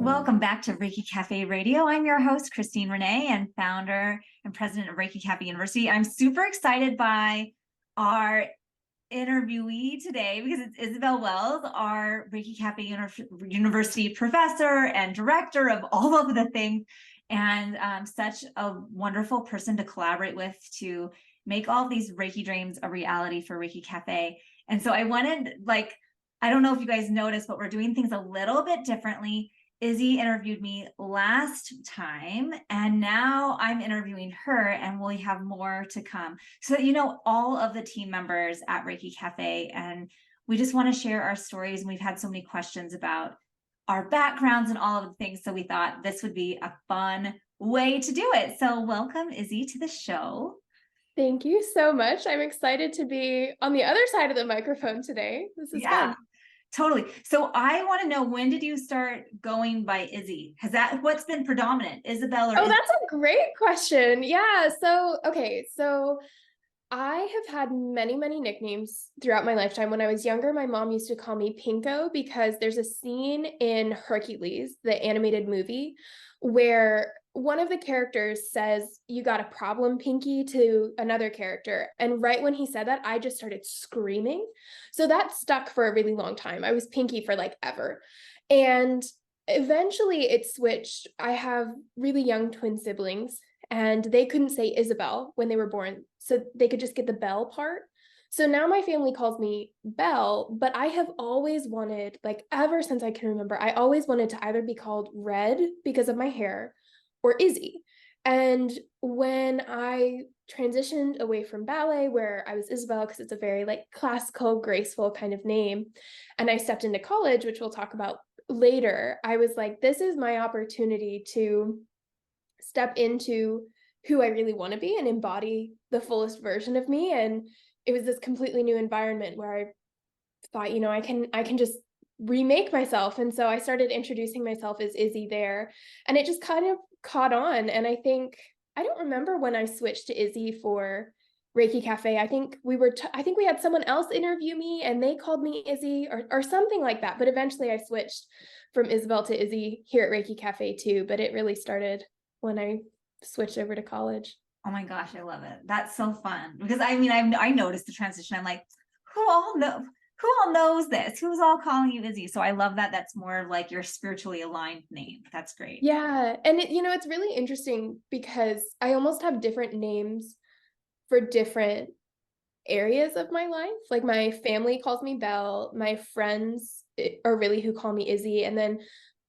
Welcome back to Reiki Cafe Radio. I'm your host, Christine Renee, and founder and president of Reiki Cafe University. I'm super excited by our interviewee today because it's Isabel Wells, our Reiki Cafe University professor and director of all of the things, and such a wonderful person to collaborate with to make all of these Reiki dreams a reality for Reiki Cafe. And so I wanted, I don't know if you guys noticed, but we're doing things a little bit differently. Izzy interviewed me last time, and now I'm interviewing her, and we have more to come. So that you know all of the team members at Reiki Cafe, and we just want to share our stories. And we've had so many questions about our backgrounds and all of the things. So we thought this would be a fun way to do it. So welcome, Izzy, to the show. Thank you so much. I'm excited to be on the other side of the microphone today. This is fun. Totally. So I want to know, when did you start going by Izzy? What's been predominant, Isabel or Izzy? That's a great question. Yeah. So I have had many, many nicknames throughout my lifetime. When I was younger, my mom used to call me Pinko because there's a scene in Hercules, the animated movie, where one of the characters says, "You got a problem, Pinky," to another character. And right when he said that, I just started screaming. So that stuck for a really long time. I was Pinky for ever. And eventually it switched. I have really young twin siblings, and they couldn't say Isabel when they were born, so they could just get the Bell part. So now my family calls me Belle, but I have always wanted, ever since I can remember, I always wanted to either be called Red because of my hair or Izzy. And when I transitioned away from ballet, where I was Isabel because it's a very classical, graceful kind of name, and I stepped into college, which we'll talk about later, I was like, this is my opportunity to step into who I really want to be and embody the fullest version of me. And it was this completely new environment where I thought, I can just remake myself. And so I started introducing myself as Izzy there, and it just kind of caught on. And I don't remember when I switched to Izzy for Reiki Cafe. I think we had someone else interview me and they called me Izzy or something like that. But eventually I switched from Isabel to Izzy here at Reiki Cafe too. But it really started when I switched over to college. Oh my gosh, I love it. That's so fun. Because I noticed the transition. I'm like, who all knows this? Who's all calling you Izzy? So I love that. That's more of like your spiritually aligned name. That's great. Yeah. And it's really interesting because I almost have different names for different areas of my life. Like my family calls me Belle, my friends are really who call me Izzy, and then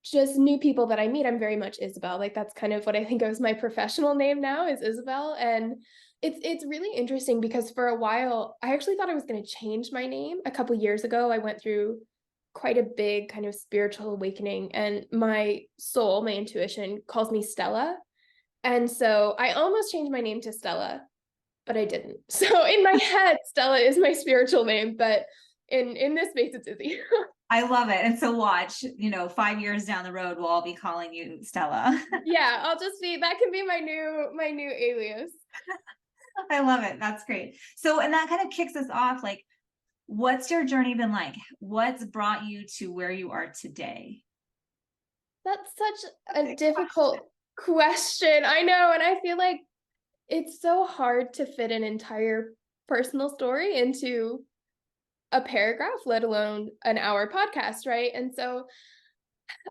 just new people that I meet, I'm very much Isabel. That's kind of what I think of my professional name now is Isabel. And it's really interesting because for a while, I actually thought I was going to change my name. A couple years ago, I went through quite a big kind of spiritual awakening, and my soul, my intuition calls me Stella. And so I almost changed my name to Stella, but I didn't. So in my head, Stella is my spiritual name, but in this space, it's Izzy. I love it. And so watch, 5 years down the road, we'll all be calling you Stella. Yeah, that can be my new alias. I love it. That's great. So, and that kind of kicks us off. What's your journey been like? What's brought you to where you are today? That's such a difficult question. I know. And I feel like it's so hard to fit an entire personal story into a paragraph, let alone an hour podcast, right? And so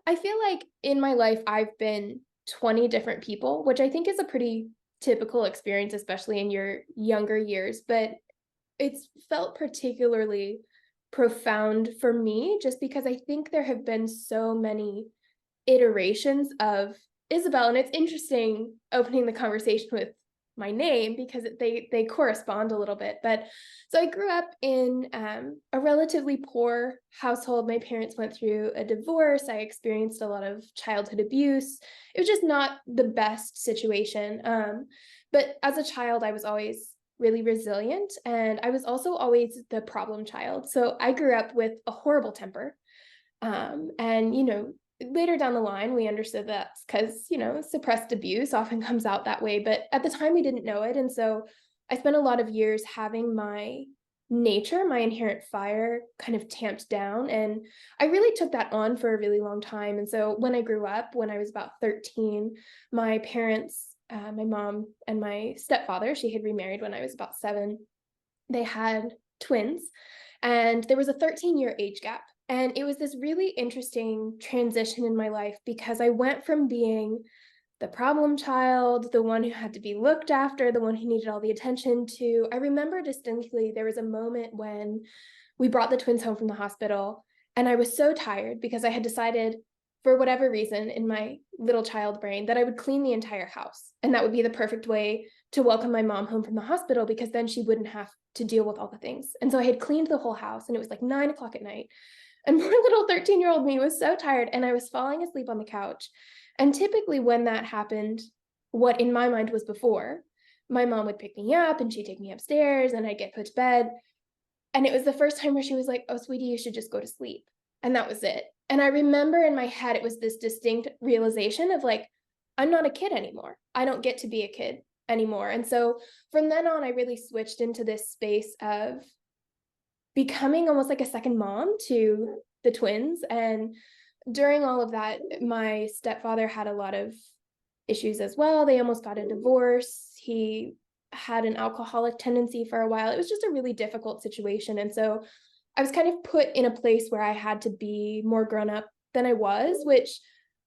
I feel like in my life, I've been 20 different people, which I think is a pretty typical experience, especially in your younger years. But it's felt particularly profound for me just because I think there have been so many iterations of Isabel. And it's interesting opening the conversation with my name because they correspond a little bit. But so I grew up in a relatively poor household. My parents went through a divorce. I experienced a lot of childhood abuse. It was just not the best situation. But as a child, I was always really resilient, and I was also always the problem child. So I grew up with a horrible temper. And later down the line, we understood that's because, suppressed abuse often comes out that way. But at the time, we didn't know it. And so I spent a lot of years having my nature, my inherent fire kind of tamped down. And I really took that on for a really long time. And so when I grew up, when I was about 13, my parents, my mom and my stepfather, she had remarried when I was about 7, they had twins, and there was a 13-year age gap. And it was this really interesting transition in my life because I went from being the problem child, the one who had to be looked after, the one who needed all the attention to, I remember distinctly there was a moment when we brought the twins home from the hospital, and I was so tired because I had decided, for whatever reason, in my little child brain, that I would clean the entire house. And that would be the perfect way to welcome my mom home from the hospital, because then she wouldn't have to deal with all the things. And so I had cleaned the whole house, and it was like 9 o'clock at night. And poor little 13-year-old me was so tired, and I was falling asleep on the couch. And typically when that happened, what in my mind was before, my mom would pick me up and she'd take me upstairs and I'd get put to bed. And it was the first time where she was like, "Oh, sweetie, you should just go to sleep." And that was it. And I remember in my head, it was this distinct realization of like, I'm not a kid anymore. I don't get to be a kid anymore. And so from then on, I really switched into this space of becoming almost like a second mom to the twins. And during all of that, my stepfather had a lot of issues as well. They almost got a divorce. He had an alcoholic tendency for a while. It was just a really difficult situation. And so I was kind of put in a place where I had to be more grown up than I was, which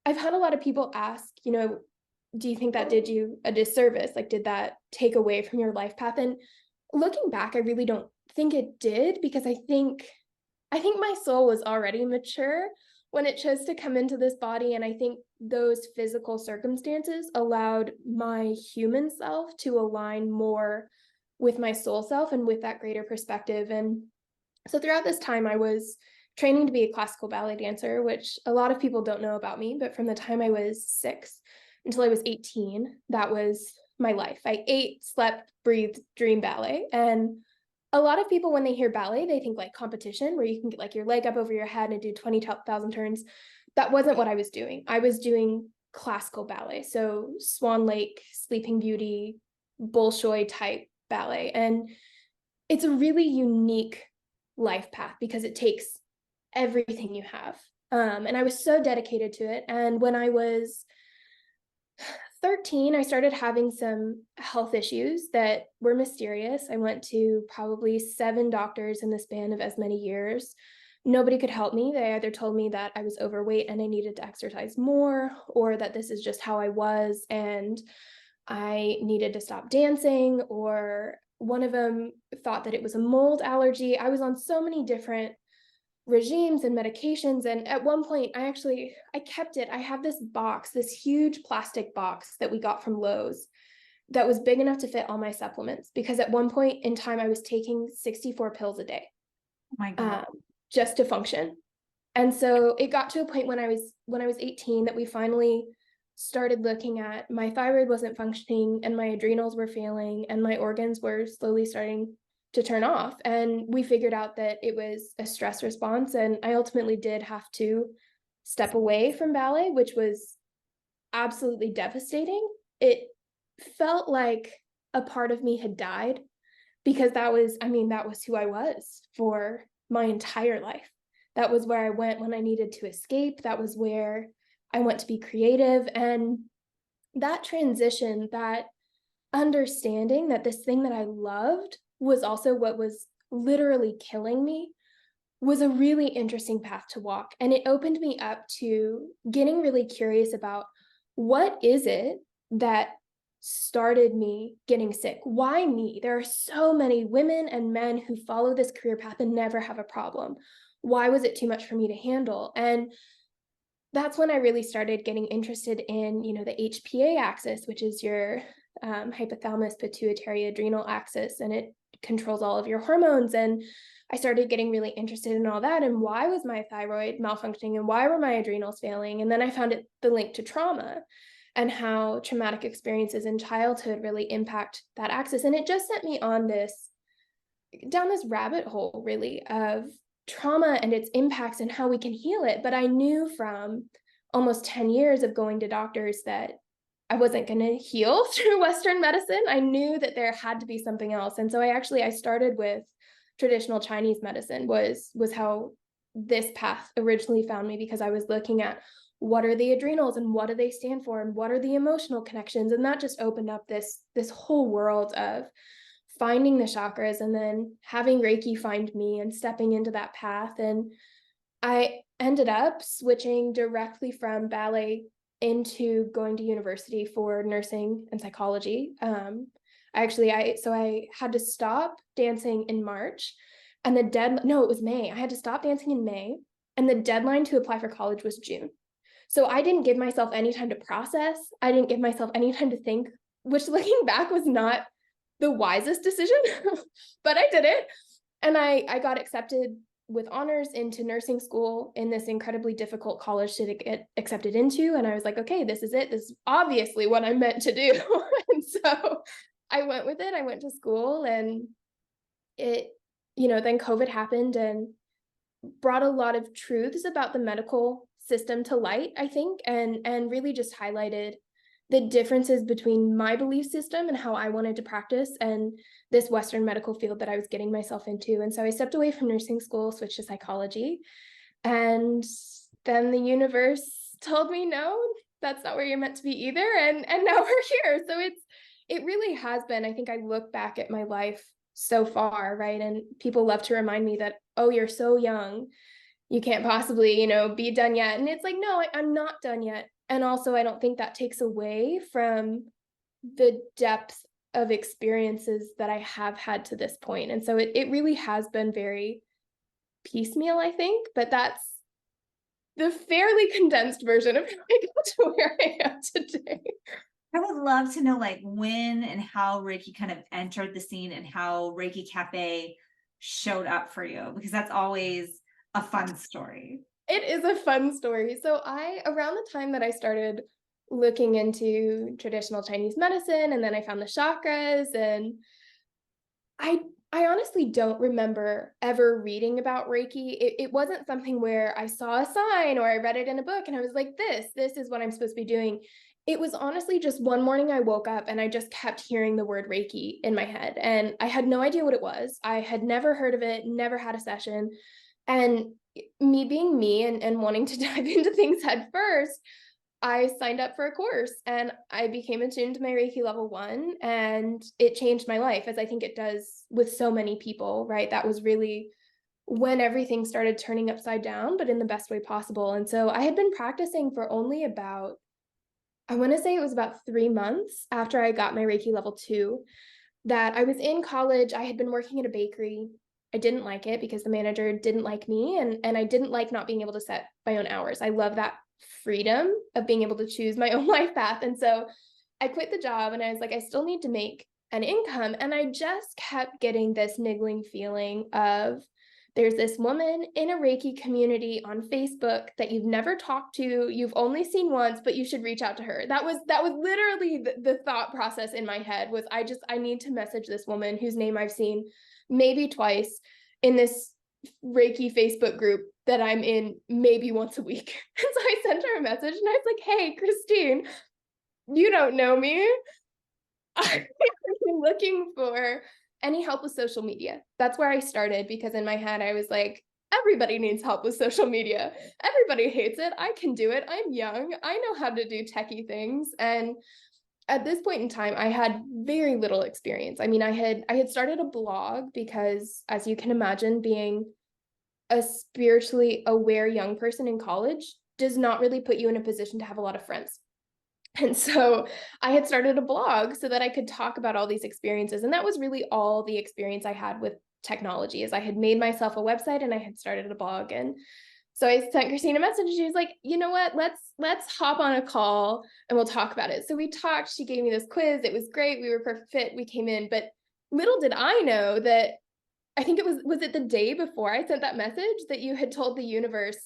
I've had a lot of people ask, do you think that did you a disservice? Like, did that take away from your life path? And looking back, I really don't think it did, because I think my soul was already mature when it chose to come into this body. And I think those physical circumstances allowed my human self to align more with my soul self and with that greater perspective. And so throughout this time, I was training to be a classical ballet dancer, which a lot of people don't know about me, but from the time I was 6 until I was 18, that was my life. I ate, slept, breathed, dreamed ballet. And a lot of people, when they hear ballet, they think like competition, where you can get like your leg up over your head and do 20,000 turns. That wasn't what I was doing. I was doing classical ballet. So Swan Lake, Sleeping Beauty, Bolshoi type ballet. And it's a really unique life path because it takes everything you have. And I was so dedicated to it. And when I was 13, I started having some health issues that were mysterious. I went to probably 7 doctors in the span of as many years. Nobody could help me. They either told me that I was overweight and I needed to exercise more, or that this is just how I was and I needed to stop dancing, or one of them thought that it was a mold allergy. I was on so many different regimes and medications. And at one point, I kept it. I have this box, this huge plastic box that we got from Lowe's that was big enough to fit all my supplements, because at one point in time, I was taking 64 pills a day. Oh my God. Just to function. And so it got to a point when I was 18 that we finally started looking at, my thyroid wasn't functioning and my adrenals were failing and my organs were slowly starting to turn off. And we figured out that it was a stress response. And I ultimately did have to step away from ballet, which was absolutely devastating. It felt like a part of me had died, because that was who I was for my entire life. That was where I went when I needed to escape. That was where I went to be creative. And that transition, that understanding that this thing that I loved was also what was literally killing me, was a really interesting path to walk. And it opened me up to getting really curious about, what is it that started me getting sick? Why me? There are so many women and men who follow this career path and never have a problem. Why was it too much for me to handle? And that's when I really started getting interested in, the HPA axis, which is your hypothalamus pituitary adrenal axis, and it controls all of your hormones. And I started getting really interested in all that, and why was my thyroid malfunctioning and why were my adrenals failing? And then I found the link to trauma and how traumatic experiences in childhood really impact that axis. And it just sent me on down this rabbit hole, really, of trauma and its impacts and how we can heal it. But I knew from almost 10 years of going to doctors that I wasn't going to heal through Western medicine. I knew that there had to be something else. And so I started with traditional Chinese medicine was how this path originally found me, because I was looking at what are the adrenals and what do they stand for and what are the emotional connections, and that just opened up this whole world of finding the chakras and then having Reiki find me and stepping into that path. And I ended up switching directly from ballet into going to university for nursing and psychology. I had to stop dancing in March, and it was May. I had to stop dancing in May, and the deadline to apply for college was June. So I didn't give myself any time to process. I didn't give myself any time to think, which looking back was not the wisest decision, but I did it. And I got accepted with honors into nursing school in this incredibly difficult college to get accepted into. And I was like, okay, this is it. This is obviously what I'm meant to do. And so I went with it. I went to school, and then COVID happened and brought a lot of truths about the medical system to light, I think, and really just highlighted the differences between my belief system and how I wanted to practice and this Western medical field that I was getting myself into. And so I stepped away from nursing school, switched to psychology, and then the universe told me, no, that's not where you're meant to be either. And now we're here. So it really has been, I think I look back at my life so far, right? And people love to remind me that, oh, you're so young, you can't possibly, be done yet. And it's like, no, I'm not done yet. And also, I don't think that takes away from the depth of experiences that I have had to this point. And so it really has been very piecemeal, I think, but that's the fairly condensed version of how I got to where I am today. I would love to know when and how Reiki kind of entered the scene and how Reiki Cafe showed up for you, because that's always a fun story. It is a fun story. So around the time that I started looking into traditional Chinese medicine, and then I found the chakras, and I honestly don't remember ever reading about Reiki. It wasn't something where I saw a sign or I read it in a book and I was like, this is what I'm supposed to be doing. It was honestly just one morning I woke up and I just kept hearing the word Reiki in my head, and I had no idea what it was. I had never heard of it, never had a session. And me being me and wanting to dive into things head first, I signed up for a course and I became attuned to my Reiki level 1, and it changed my life, as I think it does with so many people, right? That was really when everything started turning upside down, but in the best way possible. And so I had been practicing for only about, I want to say it was about 3 months after I got my Reiki level 2, that I was in college. I had been working at a bakery. I didn't like it because the manager didn't like me, and I didn't like not being able to set my own hours. I love that freedom of being able to choose my own life path. And so I quit the job and I was like, I still need to make an income. And I just kept getting this niggling feeling of, there's this woman in a Reiki community on Facebook that you've never talked to, you've only seen once, but you should reach out to her. That was literally the thought process in my head was, I need to message this woman whose name I've seen maybe twice in this Reiki Facebook group that I'm in maybe once a week. And so I sent her a message and I was like, hey, Christine, you don't know me. I'm looking for any help with social media. That's where I started, because in my head, I was like, everybody needs help with social media. Everybody hates it. I can do it. I'm young. I know how to do techie things. And at this point in time, I had very little experience. I mean, I had started a blog because, as you can imagine, being a spiritually aware young person in college does not really put you in a position to have a lot of friends. And so I had started a blog so that I could talk about all these experiences. And that was really all the experience I had with technology, is I had made myself a website and I had started a blog. And so I sent Christine a message and she was like, you know what, let's hop on a call and we'll talk about it. So we talked, she gave me this quiz. It was great. We were perfect fit. We came in, but little did I know that, I think was it the day before I sent that message that you had told the universe,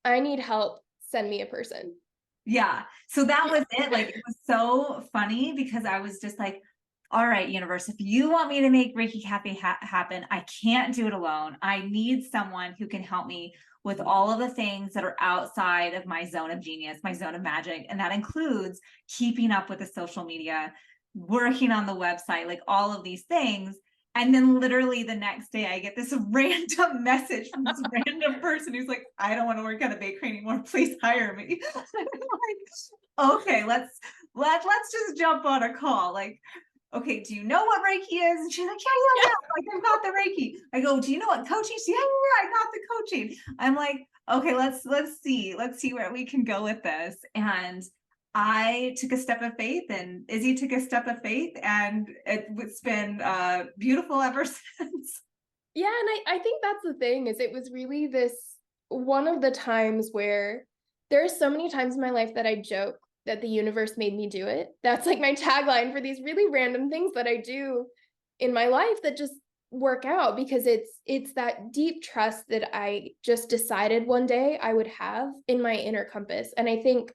I need help, send me a person. Yeah. So that was it. It was so funny because I was just like, all right, universe, if you want me to make Reiki Cafe happen, I can't do it alone. I need someone who can help me with all of the things that are outside of my zone of genius, my zone of magic. And that includes keeping up with the social media, working on the website, all of these things. And then literally the next day I get this random message from this random person who's like, I don't want to work at a bakery anymore. Please hire me. I'm like, okay, let's just jump on a call. Like, okay, do you know what Reiki is? And she's like, yeah. Like, I've got the Reiki. I go, do you know what coaching? She's, yeah, I got the coaching. I'm like, okay, let's see where we can go with this. And I took a step of faith, and Izzy took a step of faith, and it's been beautiful ever since. Yeah, and I think that's the thing, is it was really this one of the times where there are so many times in my life that I joke that the universe made me do it. That's like my tagline for these really random things that I do in my life that just work out, because it's that deep trust that I just decided one day I would have in my inner compass. And I think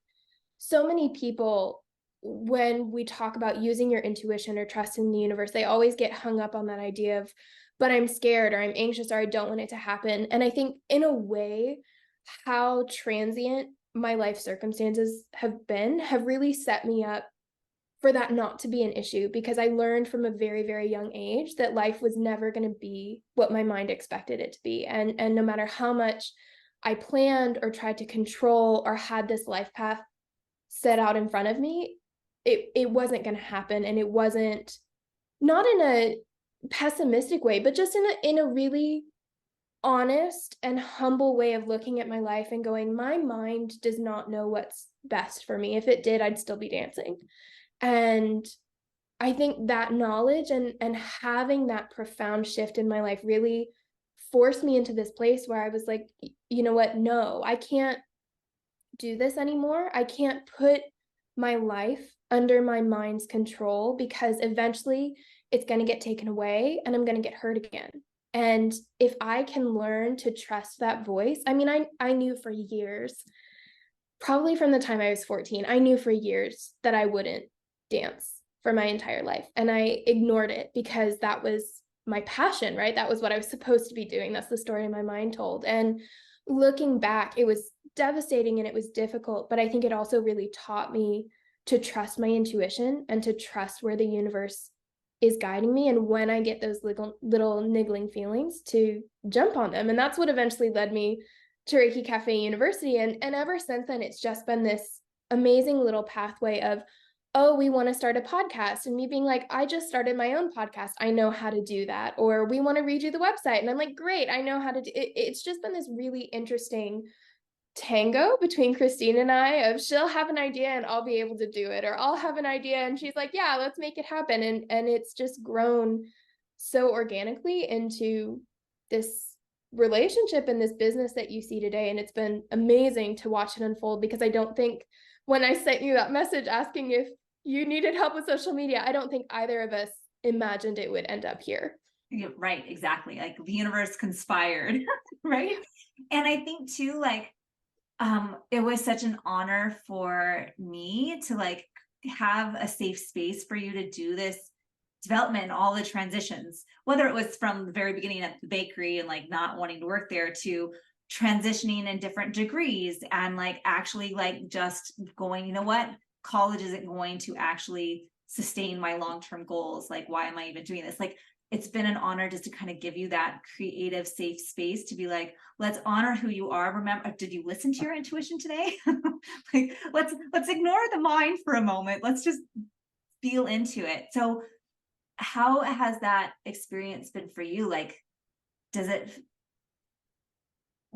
so many people, when we talk about using your intuition or trusting the universe, they always get hung up on that idea of, but I'm scared, or I'm anxious, or I don't want it to happen. And I think in a way, how transient my life circumstances have really set me up for that not to be an issue, because I learned from a very, very young age that life was never going to be what my mind expected it to be. And no matter how much I planned or tried to control or had this life path set out in front of me, it wasn't going to happen. And it wasn't, not in a pessimistic way, but just in a really honest and humble way of looking at my life and going, my mind does not know what's best for me. If it did, I'd still be dancing. And I think that knowledge and having that profound shift in my life really forced me into this place where I was like, you know what? No, I can't do this anymore. I can't put my life under my mind's control, because eventually it's going to get taken away and I'm going to get hurt again. And if I can learn to trust that voice, I mean, I knew for years, probably from the time I was 14, I knew for years that I wouldn't dance for my entire life. And I ignored it because that was my passion, right? That was what I was supposed to be doing. That's the story my mind told. And looking back, it was devastating and it was difficult, but I think it also really taught me to trust my intuition and to trust where the universe is guiding me. And when I get those little niggling feelings, to jump on them. And that's what eventually led me to Reiki Cafe University. And ever since then, it's just been this amazing little pathway of, oh, we want to start a podcast. And me being like, I just started my own podcast. I know how to do that. Or we want to redo the website. And I'm like, great, I know how to do it. It's just been this really interesting tango between Christine and I of, she'll have an idea and I'll be able to do it, or I'll have an idea and she's like, yeah, let's make it happen. And it's just grown so organically into this relationship and this business that you see today. And it's been amazing to watch it unfold, because I don't think, when I sent you that message asking if you needed help with social media, I don't think either of us imagined it would end up here. Yeah, right, exactly. Like the universe conspired, right? And I think too, like, it was such an honor for me to like have a safe space for you to do this development and all the transitions, whether it was from the very beginning at the bakery and like not wanting to work there, to transitioning in different degrees and like actually like just going, you know what, college isn't going to actually sustain my long-term goals. Like, why am I even doing this? Like, it's been an honor just to kind of give you that creative, safe space to be like, let's honor who you are. Remember, did you listen to your intuition today? Like, let's ignore the mind for a moment. Let's just feel into it. So how has that experience been for you? Like, does it,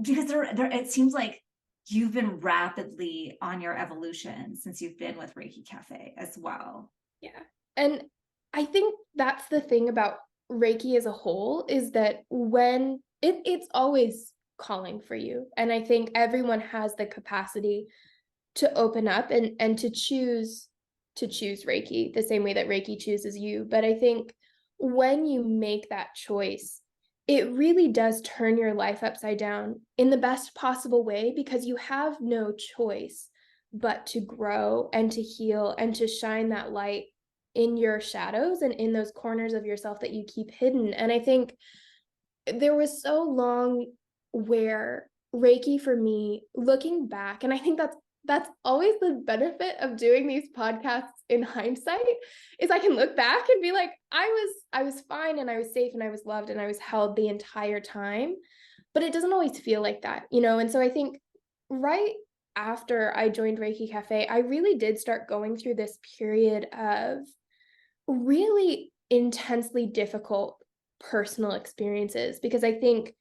because there it seems like you've been rapidly on your evolution since you've been with Reiki Cafe as well. Yeah. And I think that's the thing about Reiki as a whole, is that when it's always calling for you. And I think everyone has the capacity to open up and to choose Reiki the same way that Reiki chooses you. But I think when you make that choice, it really does turn your life upside down in the best possible way, because you have no choice but to grow and to heal and to shine that light in your shadows and in those corners of yourself that you keep hidden. And I think there was so long where Reiki for me, looking back, and I think that's that's always the benefit of doing these podcasts in hindsight, is I can look back and be like, I was fine and I was safe and I was loved and I was held the entire time. But it doesn't always feel like that, you know? And so I think right after I joined Reiki Cafe, I really did start going through this period of really intensely difficult personal experiences, because I think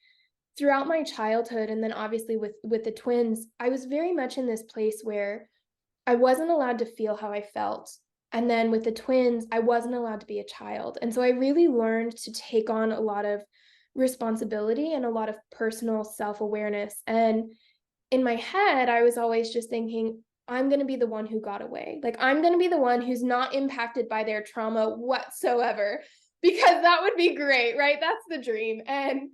throughout my childhood, and then obviously with the twins, I was very much in this place where I wasn't allowed to feel how I felt. And then with the twins, I wasn't allowed to be a child. And so I really learned to take on a lot of responsibility and a lot of personal self-awareness. And in my head, I was always just thinking, I'm going to be the one who got away. Like, I'm going to be the one who's not impacted by their trauma whatsoever, because that would be great, right? That's the dream. And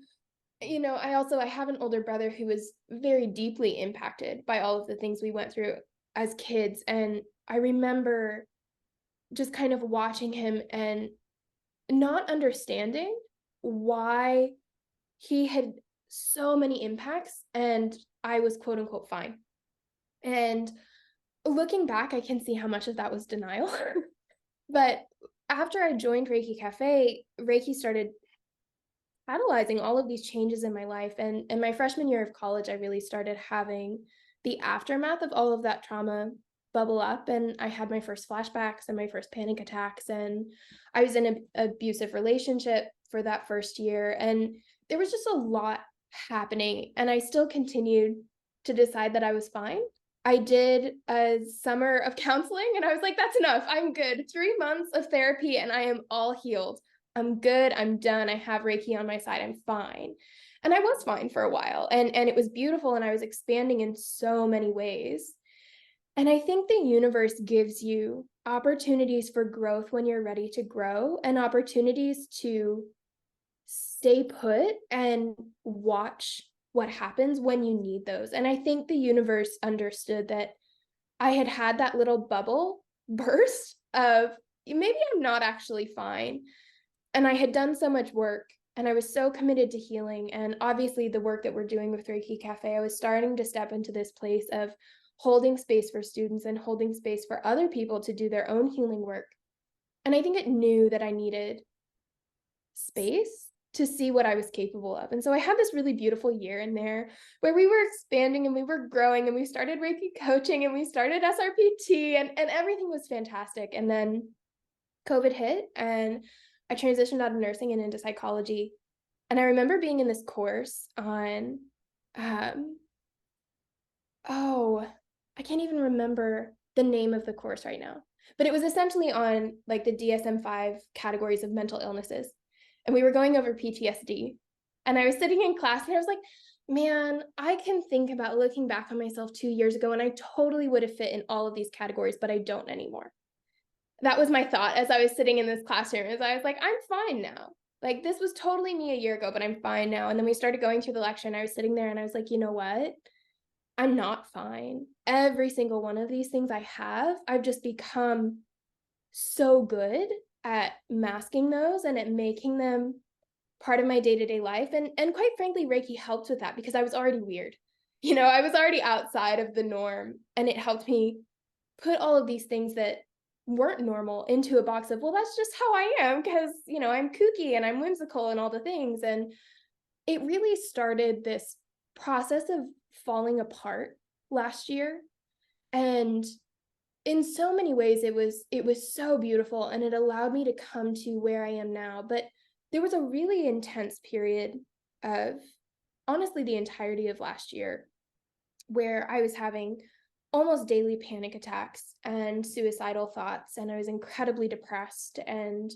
I have an older brother who was very deeply impacted by all of the things we went through as kids. And I remember just kind of watching him and not understanding why he had so many impacts and I was quote unquote fine. And looking back, I can see how much of that was denial. But after I joined Reiki Cafe, Reiki started catalyzing all of these changes in my life. And in my freshman year of college, I really started having the aftermath of all of that trauma bubble up. And I had my first flashbacks and my first panic attacks. And I was in an abusive relationship for that first year. And there was just a lot happening. And I still continued to decide that I was fine. I did a summer of counseling and I was like, that's enough. I'm good. 3 months of therapy and I am all healed. I'm good. I'm done. I have Reiki on my side. I'm fine. And I was fine for a while. And it was beautiful. And I was expanding in so many ways. And I think the universe gives you opportunities for growth when you're ready to grow, and opportunities to stay put and watch what happens when you need those. And I think the universe understood that I had had that little bubble burst of maybe I'm not actually fine. And I had done so much work and I was so committed to healing. And obviously, the work that we're doing with Reiki Cafe, I was starting to step into this place of holding space for students and holding space for other people to do their own healing work. And I think it knew that I needed space to see what I was capable of. And so I had this really beautiful year in there where we were expanding and we were growing and we started Reiki coaching and we started SRPT and everything was fantastic. And then COVID hit and I transitioned out of nursing and into psychology. And I remember being in this course on, I can't even remember the name of the course right now, but it was essentially on like the DSM-5 categories of mental illnesses. And we were going over PTSD. And I was sitting in class and I was like, man, I can think about looking back on myself 2 years ago and I totally would have fit in all of these categories, but I don't anymore. That was my thought as I was sitting in this classroom, as I was like, I'm fine now. Like, this was totally me a year ago, but I'm fine now. And then we started going through the lecture and I was sitting there and I was like, you know what? I'm not fine. Every single one of these things I have, I've just become so good at masking those and at making them part of my day-to-day life. And quite frankly, Reiki helped with that because I was already weird. I was already outside of the norm, and it helped me put all of these things that weren't normal into a box of, well, that's just how I am because, I'm kooky and I'm whimsical and all the things. And it really started this process of falling apart last year. And in so many ways, it was so beautiful and it allowed me to come to where I am now. But there was a really intense period of honestly the entirety of last year where I was having almost daily panic attacks and suicidal thoughts, and I was incredibly depressed. And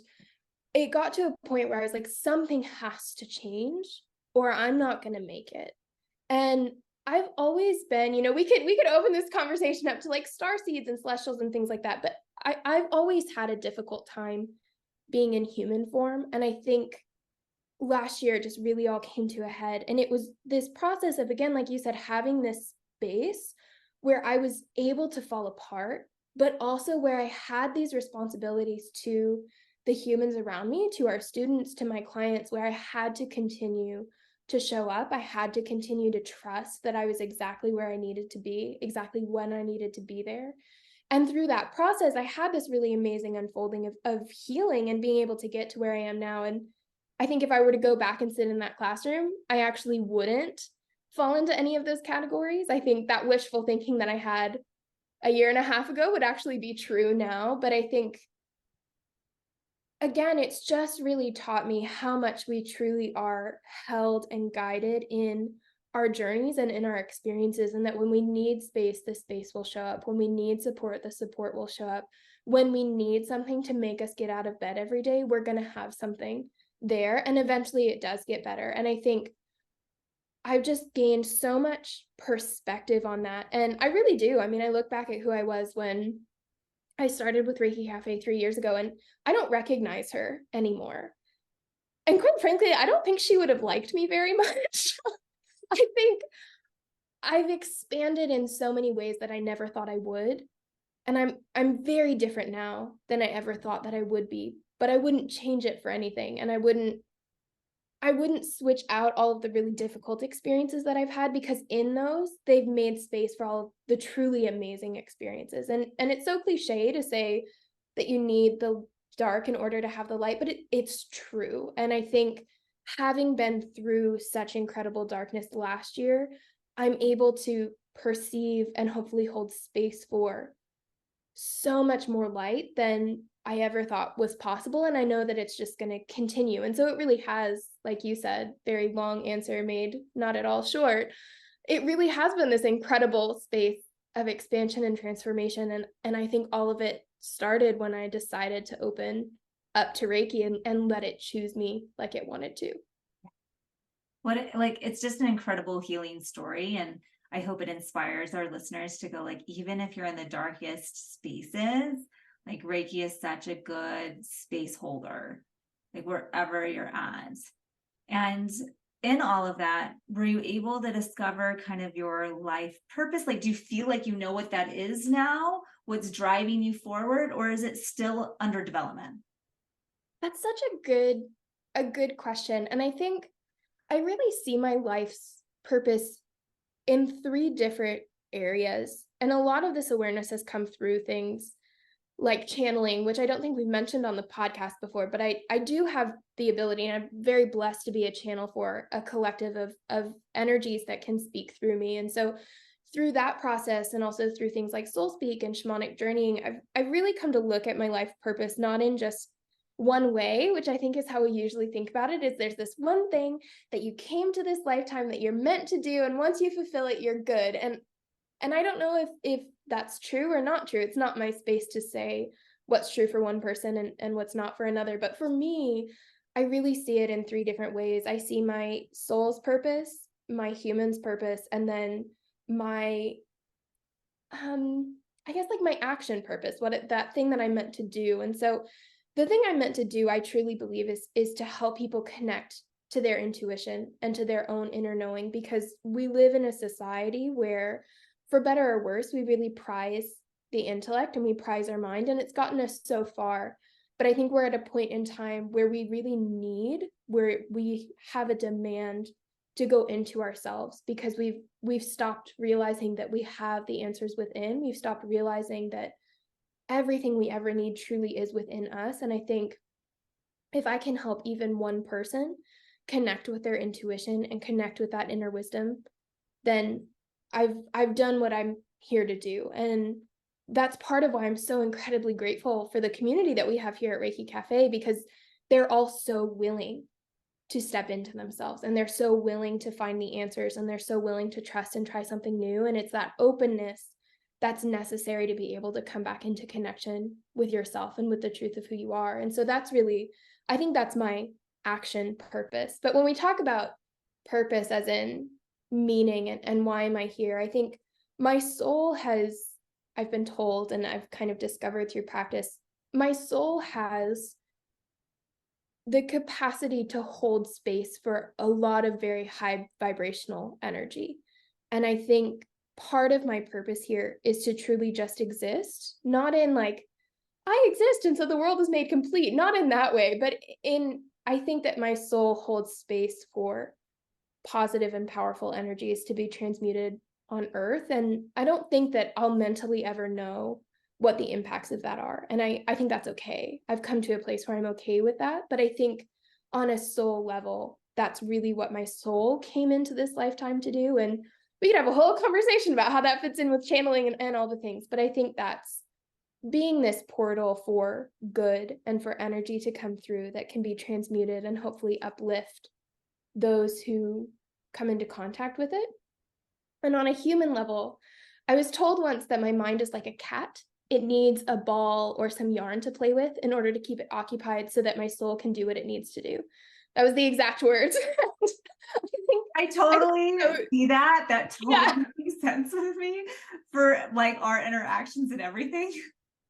it got to a point where I was like, something has to change or I'm not going to make it. And I've always been, we could open this conversation up to like star seeds and celestials and things like that, but I've always had a difficult time being in human form. And I think last year it just really all came to a head. And it was this process of, again, like you said, having this space where I was able to fall apart, but also where I had these responsibilities to the humans around me, to our students, to my clients, where I had to continue to show up. I had to continue to trust that I was exactly where I needed to be, exactly when I needed to be there. And through that process, I had this really amazing unfolding of healing and being able to get to where I am now. And I think if I were to go back and sit in that classroom, I actually wouldn't fall into any of those categories. I think that wishful thinking that I had a year and a half ago would actually be true now. But I think, again, it's just really taught me how much we truly are held and guided in our journeys and in our experiences, and that when we need space, the space will show up. When we need support, the support will show up. When we need something to make us get out of bed every day, we're going to have something there. And eventually it does get better. And I think I've just gained so much perspective on that. And I really do. I mean, I look back at who I was when I started with Reiki Cafe 3 years ago, and I don't recognize her anymore. And quite frankly, I don't think she would have liked me very much. I think I've expanded in so many ways that I never thought I would. And I'm very different now than I ever thought that I would be, but I wouldn't change it for anything. And I wouldn't switch out all of the really difficult experiences that I've had, because in those, they've made space for all of the truly amazing experiences. And it's so cliche to say that you need the dark in order to have the light, but it's true. And I think having been through such incredible darkness last year, I'm able to perceive and hopefully hold space for so much more light than I ever thought was possible. And I know that it's just going to continue. And so it really has, like you said, very long answer made not at all short. It really has been this incredible space of expansion and transformation. And I think all of it started when I decided to open up to Reiki and let it choose me like it wanted to. It's just an incredible healing story. And I hope it inspires our listeners to go, like, even if you're in the darkest spaces, like Reiki is such a good space holder, like wherever you're at. And in all of that, were you able to discover kind of your life purpose? Like, do you feel like you know what that is now? What's driving you forward? Or is it still under development? That's such a good question. And I think I really see my life's purpose in three different areas. And a lot of this awareness has come through things like channeling, which I don't think we've mentioned on the podcast before, but I do have the ability, and I'm very blessed to be a channel for a collective of energies that can speak through me. And so through that process, and also through things like soul speak and shamanic journeying, I've really come to look at my life purpose not in just one way, which I think is how we usually think about it, is there's this one thing that you came to this lifetime that you're meant to do, and once you fulfill it, you're good. And I don't know if that's true or not true. It's not my space to say what's true for one person and what's not for another. But for me, I really see it in three different ways. I see my soul's purpose, my human's purpose, and then my I guess like my action purpose, that thing that I'm meant to do. And so the thing I'm meant to do, I truly believe is to help people connect to their intuition and to their own inner knowing, because we live in a society where, for better or worse, we really prize the intellect and we prize our mind, and it's gotten us so far. But I think we're at a point in time where where we have a demand to go into ourselves, because we've stopped realizing that we have the answers within. We've stopped realizing that everything we ever need truly is within us. And I think if I can help even one person connect with their intuition and connect with that inner wisdom, then I've done what I'm here to do. And that's part of why I'm so incredibly grateful for the community that we have here at Reiki Cafe, because they're all so willing to step into themselves, and they're so willing to find the answers, and they're so willing to trust and try something new. And it's that openness that's necessary to be able to come back into connection with yourself and with the truth of who you are. And so that's really, I think that's my action purpose. But when we talk about purpose as in meaning and why am I here, I think my soul has, I've been told, and I've kind of discovered through practice, my soul has the capacity to hold space for a lot of very high vibrational energy. And I think part of my purpose here is to truly just exist, not in like, I exist and so the world is made complete, not in that way, but I think that my soul holds space for positive and powerful energies to be transmuted on earth. And I don't think that I'll mentally ever know what the impacts of that are. And I think that's okay. I've come to a place where I'm okay with that. But I think on a soul level, that's really what my soul came into this lifetime to do. And we could have a whole conversation about how that fits in with channeling and all the things. But I think that's being this portal for good and for energy to come through that can be transmuted and hopefully uplift those who come into contact with it. And on a human level, I was told once that my mind is like a cat. It needs a ball or some yarn to play with in order to keep it occupied so that my soul can do what it needs to do. That was the exact words. I totally see that. That totally Yeah. makes sense with me for like our interactions and everything.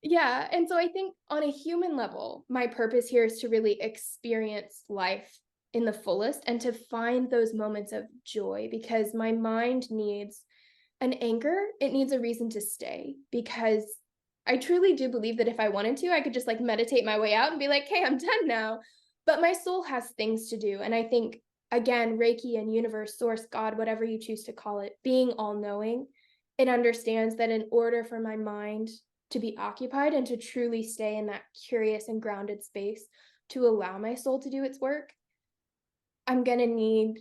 Yeah. And so I think on a human level, my purpose here is to really experience life in the fullest and to find those moments of joy, because my mind needs an anchor. It needs a reason to stay, because I truly do believe that if I wanted to, I could just like meditate my way out and be like, hey, I'm done now. But my soul has things to do. And I think, again, Reiki and universe, source, God, whatever you choose to call it, being all knowing, it understands that in order for my mind to be occupied and to truly stay in that curious and grounded space to allow my soul to do its work, I'm going to need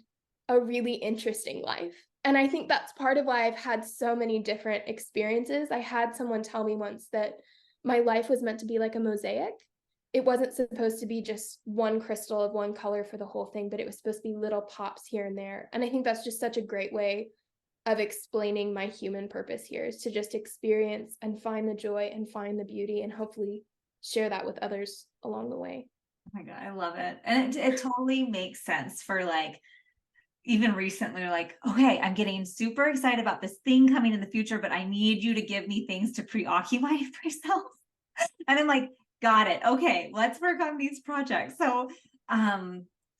a really interesting life. And I think that's part of why I've had so many different experiences. I had someone tell me once that my life was meant to be like a mosaic. It wasn't supposed to be just one crystal of one color for the whole thing, but it was supposed to be little pops here and there. And I think that's just such a great way of explaining my human purpose here, is to just experience and find the joy and find the beauty and hopefully share that with others along the way. Oh my God, I love it. And it totally makes sense for like, even recently, like, okay, I'm getting super excited about this thing coming in the future, but I need you to give me things to preoccupy myself. And I'm like, got it. Okay, let's work on these projects. So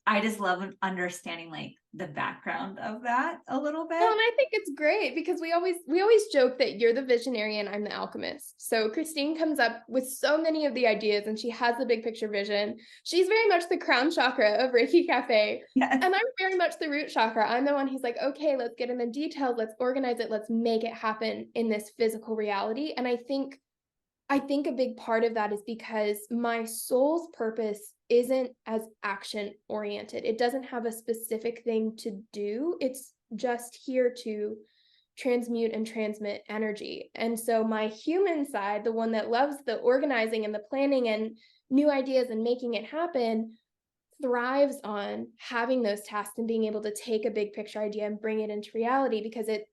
I just love understanding like the background of that a little bit. Well, and I think it's great because we always joke that you're the visionarian, I'm the alchemist. So Christine comes up with so many of the ideas and she has the big picture vision. She's very much the crown chakra of Reiki Cafe. Yes. And I'm very much the root chakra. I'm the one who's like, okay, let's get in the details, let's organize it, let's make it happen in this physical reality. And I think a big part of that is because my soul's purpose isn't as action oriented. It doesn't have a specific thing to do. It's just here to transmute and transmit energy. And so my human side, the one that loves the organizing and the planning and new ideas and making it happen, thrives on having those tasks and being able to take a big picture idea and bring it into reality, because it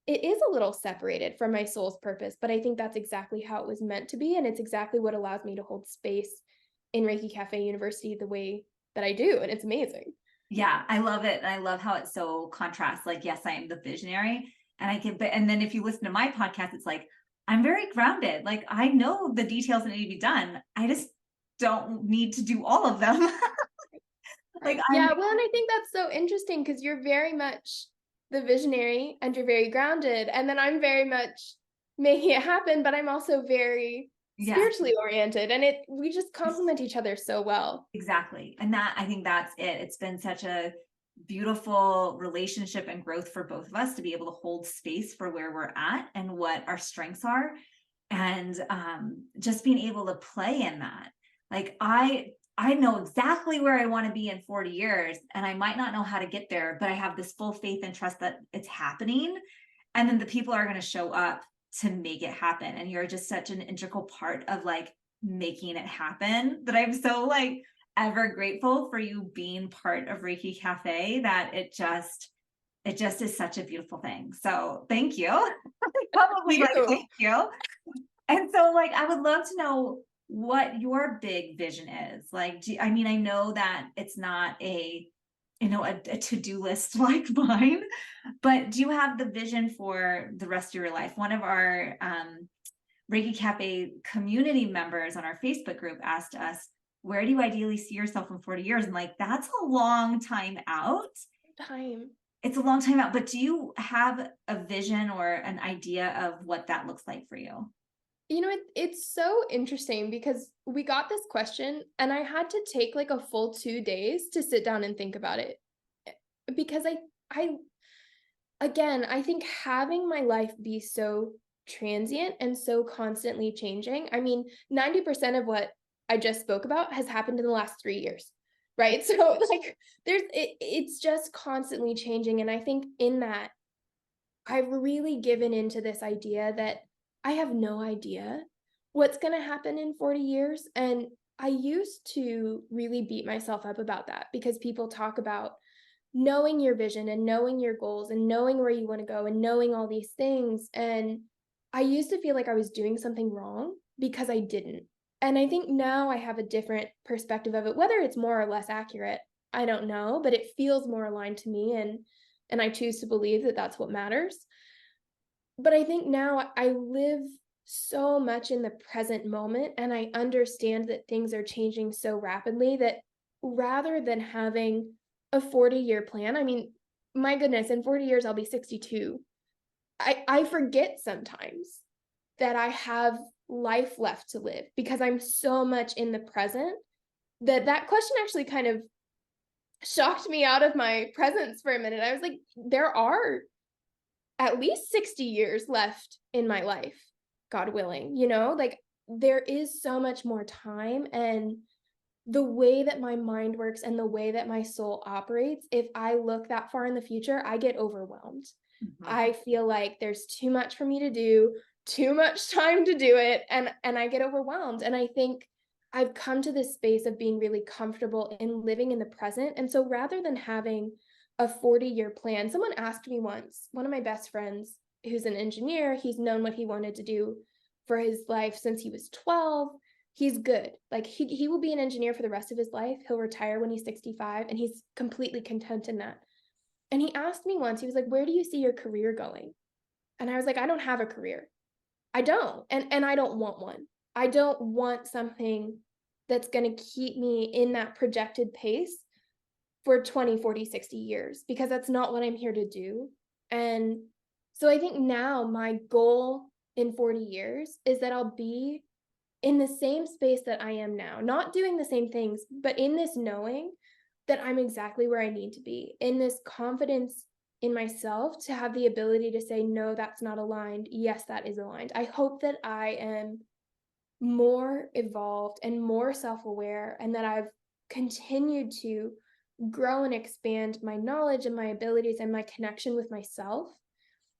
is a little separated from my soul's purpose, but I think that's exactly how it was meant to be. And it's exactly what allows me to hold space in Reiki Cafe University the way that I do. And it's amazing. Yeah, I love it. And I love how it so contrasts. Like, yes, I am the visionary. And I can, and then if you listen to my podcast, it's like, I'm very grounded. Like, I know the details that need to be done. I just don't need to do all of them. Like, yeah, well, and I think that's so interesting because you're very much the visionary and you're very grounded. And then I'm very much making it happen, but I'm also very spiritually oriented. And we just complement each other so well. Exactly. And that, I think that's it. It's been such a beautiful relationship and growth for both of us to be able to hold space for where we're at and what our strengths are. And just being able to play in that. Like, I know exactly where I want to be in 40 years, and I might not know how to get there, but I have this full faith and trust that it's happening. And then the people are going to show up to make it happen. And you're just such an integral part of like making it happen, that I'm so like ever grateful for you being part of Reiki Cafe, that it just is such a beautiful thing. So thank you. Probably like, thank you. And so like, I would love to know what your big vision is. Like, I mean, I know that it's not a to-do list like mine, but do you have the vision for the rest of your life? One of our Reiki Cafe community members on our Facebook group asked us, where do you ideally see yourself in 40 years? And like, that's a long time out. It's a long time out, but do you have a vision or an idea of what that looks like for you? You know, it's so interesting because we got this question and I had to take like a full 2 days to sit down and think about it, because I think having my life be so transient and so constantly changing, I mean, 90% of what I just spoke about has happened in the last 3 years, right? So like it's just constantly changing. And I think in that, I've really given into this idea that I have no idea what's going to happen in 40 years. And I used to really beat myself up about that because people talk about knowing your vision and knowing your goals and knowing where you want to go and knowing all these things. And I used to feel like I was doing something wrong because I didn't. And I think now I have a different perspective of it, whether it's more or less accurate, I don't know, but it feels more aligned to me. And I choose to believe that that's what matters. But I think now I live so much in the present moment and I understand that things are changing so rapidly that rather than having a 40-year plan, I mean, my goodness, in 40 years I'll be 62. I forget sometimes that I have life left to live because I'm so much in the present that question actually kind of shocked me out of my presence for a minute. I was like, there are at least 60 years left in my life, God willing, like there is so much more time. And the way that my mind works and the way that my soul operates, if I look that far in the future, I get overwhelmed. I feel like there's too much for me to do, too much time to do it, and I get overwhelmed. And I think I've come to this space of being really comfortable in living in the present. And so rather than having a 40-year plan, someone asked me once, one of my best friends who's an engineer, he's known what he wanted to do for his life since he was 12. He's good. Like he will be an engineer for the rest of his life. He'll retire when he's 65 and he's completely content in that. And he asked me once, he was like, where do you see your career going? And I was like, I don't have a career. I don't. And I don't want one. I don't want something that's going to keep me in that projected pace for 20, 40, 60 years, because that's not what I'm here to do. And so I think now my goal in 40 years is that I'll be in the same space that I am now, not doing the same things, but in this knowing that I'm exactly where I need to be, in this confidence in myself to have the ability to say, no, that's not aligned. Yes, that is aligned. I hope that I am more evolved and more self-aware, and that I've continued to grow and expand my knowledge and my abilities and my connection with myself.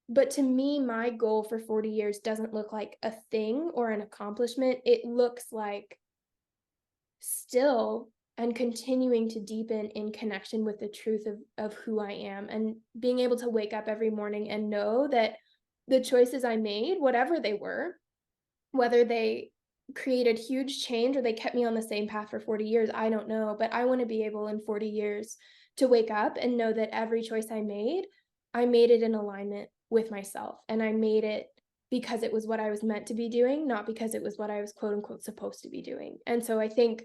But to me, my goal for 40 years doesn't look like a thing or an accomplishment. It looks like still and continuing to deepen in connection with the truth of who I am, and being able to wake up every morning and know that the choices I made, whatever they were, whether they created huge change or they kept me on the same path for 40 years, I don't know. But I want to be able in 40 years to wake up and know that every choice I made it in alignment with myself. And I made it because it was what I was meant to be doing, not because it was what I was quote unquote supposed to be doing. And so I think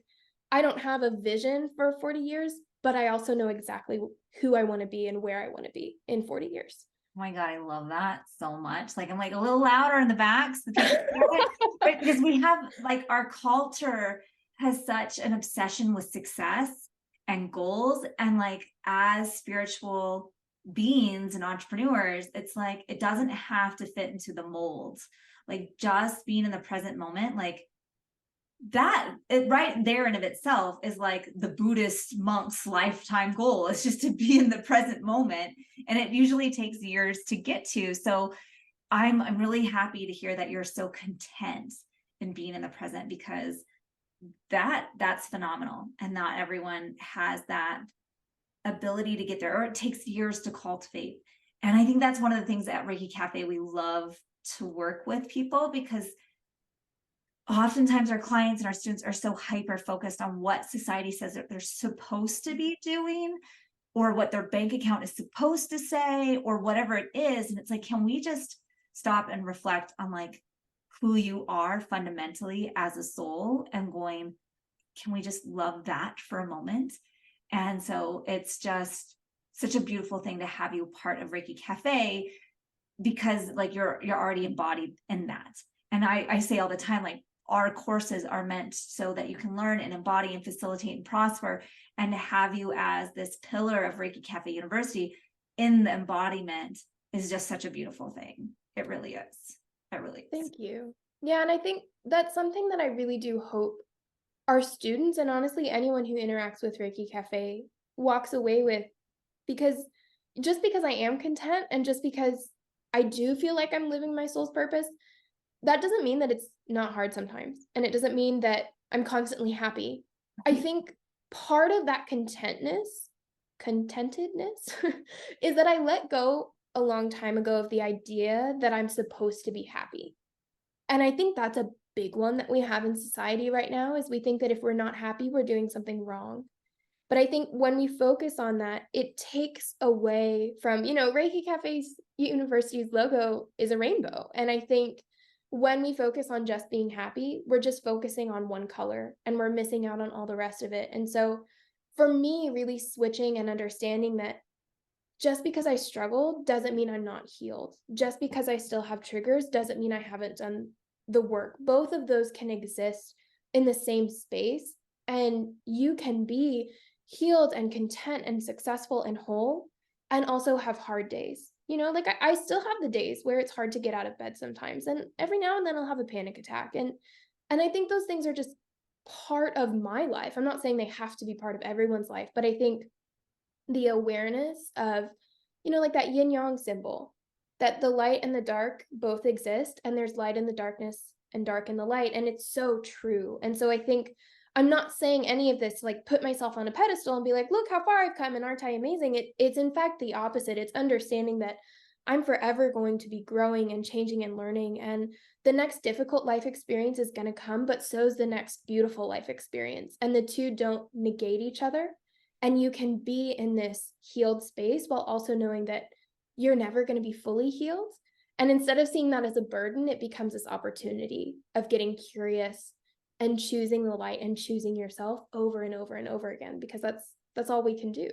I don't have a vision for 40 years, but I also know exactly who I want to be and where I want to be in 40 years. Oh my God, I love that so much. Like, I'm like a little louder in the back so people hear it. Right? Because we have, like, our culture has such an obsession with success and goals. And like, as spiritual beings and entrepreneurs, it's like, it doesn't have to fit into the molds. Like, just being in the present moment, like, that it right there in of itself is like the Buddhist monk's lifetime goal. It's just to be in the present moment, and it usually takes years to get to. So I'm really happy to hear that you're so content in being in the present, because that's phenomenal, and not everyone has that ability to get there, or it takes years to cultivate. And I think that's one of the things at Reiki Cafe we love to work with people, because oftentimes our clients and our students are so hyper focused on what society says that they're supposed to be doing, or what their bank account is supposed to say, or whatever it is. And it's like, can we just stop and reflect on like who you are fundamentally as a soul, and going, can we just love that for a moment? And so it's just such a beautiful thing to have you part of Reiki Cafe, because like you're already embodied in that. And I say all the time, like, our courses are meant so that you can learn and embody and facilitate and prosper. And to have you as this pillar of Reiki Cafe University in the embodiment is just such a beautiful thing. It really is. It really is. Thank you. Yeah, and I think that's something that I really do hope our students, and honestly anyone who interacts with Reiki Cafe, walks away with, because just because I am content and just because I do feel like I'm living my soul's purpose, that doesn't mean that it's not hard sometimes. And it doesn't mean that I'm constantly happy. I think part of that contentedness is that I let go a long time ago of the idea that I'm supposed to be happy. And I think that's a big one that we have in society right now, is we think that if we're not happy, we're doing something wrong. But I think when we focus on that, it takes away from, Reiki Cafe University's logo is a rainbow. And I think when we focus on just being happy, we're just focusing on one color and we're missing out on all the rest of it. And so for me, really switching and understanding that just because I struggle doesn't mean I'm not healed. Just because I still have triggers doesn't mean I haven't done the work. Both of those can exist in the same space, and you can be healed and content and successful and whole and also have hard days. Like I still have the days where it's hard to get out of bed sometimes, and every now and then I'll have a panic attack, and I think those things are just part of my life. I'm not saying they have to be part of everyone's life, but I think the awareness of, like that yin yang symbol, that the light and the dark both exist, and there's light in the darkness and dark in the light. And it's so true. And so I think I'm not saying any of this to like put myself on a pedestal and be like, look how far I've come and aren't I amazing? It's in fact the opposite. It's understanding that I'm forever going to be growing and changing and learning. And the next difficult life experience is going to come, but so is the next beautiful life experience. And the two don't negate each other. And you can be in this healed space while also knowing that you're never going to be fully healed. And instead of seeing that as a burden, it becomes this opportunity of getting curious and choosing the light and choosing yourself over and over and over again, because that's all we can do.